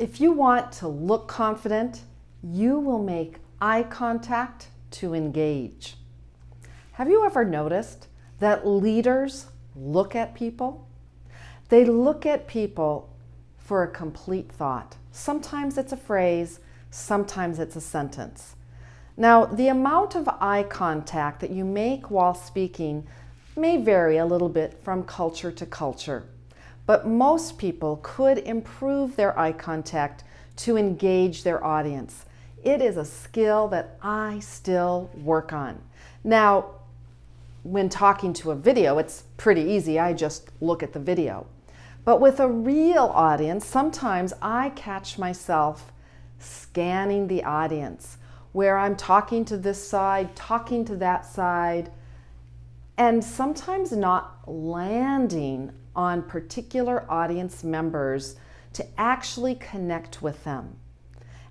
If you want to look confident, you will make eye contact to engage. Have you ever noticed that leaders look at people? They look at people for a complete thought. Sometimes it's a phrase, sometimes it's a sentence. Now, the amount of eye contact that you make while speaking may vary a little bit from culture to culture, but most people could improve their eye contact to engage their audience. It is a skill that I still work on. Now, when talking to a video, it's pretty easy. I just look at the video. But with a real audience, sometimes I catch myself scanning the audience, where I'm talking to this side, talking to that side, and sometimes not landing on particular audience members to actually connect with them.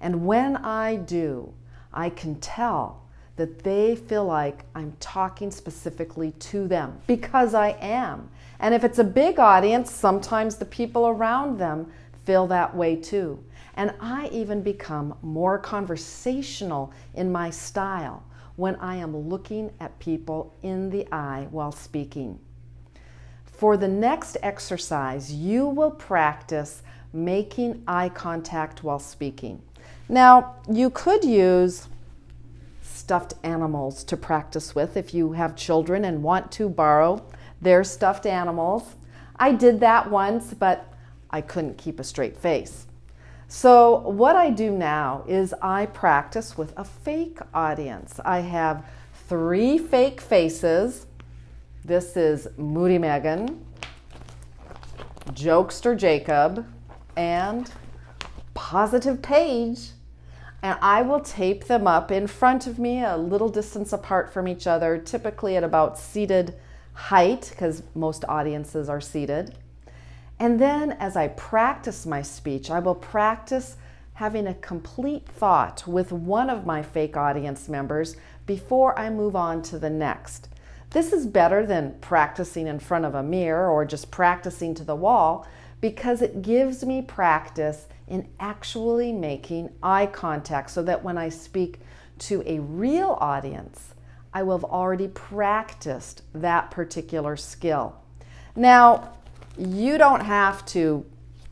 And when I do, I can tell that they feel like I'm talking specifically to them, because I am. And if it's a big audience, sometimes the people around them feel that way too. And I even become more conversational in my style when I am looking at people in the eye while speaking. For the next exercise, you will practice making eye contact while speaking. Now, you could use stuffed animals to practice with if you have children and want to borrow their stuffed animals. I did that once, but I couldn't keep a straight face. So what I do now is I practice with a fake audience. I have 3 fake faces. This is Moody Megan, Jokester Jacob, and Positive Paige. And I will tape them up in front of me, a little distance apart from each other, typically at about seated height, because most audiences are seated. And then as I practice my speech, I will practice having a complete thought with one of my fake audience members before I move on to the next. This is better than practicing in front of a mirror or just practicing to the wall, because it gives me practice in actually making eye contact, so that when I speak to a real audience, I will have already practiced that particular skill. Now, you don't have to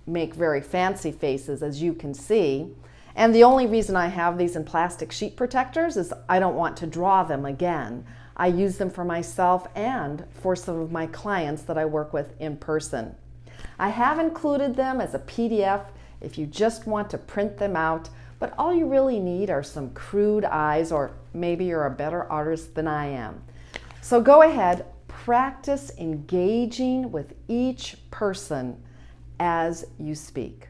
make very fancy faces, as you can see. And the only reason I have these in plastic sheet protectors is I don't want to draw them again. I use them for myself and for some of my clients that I work with in person. I have included them as a PDF if you just want to print them out, but all you really need are some crude eyes, or maybe you're a better artist than I am. So go ahead, practice engaging with each person as you speak.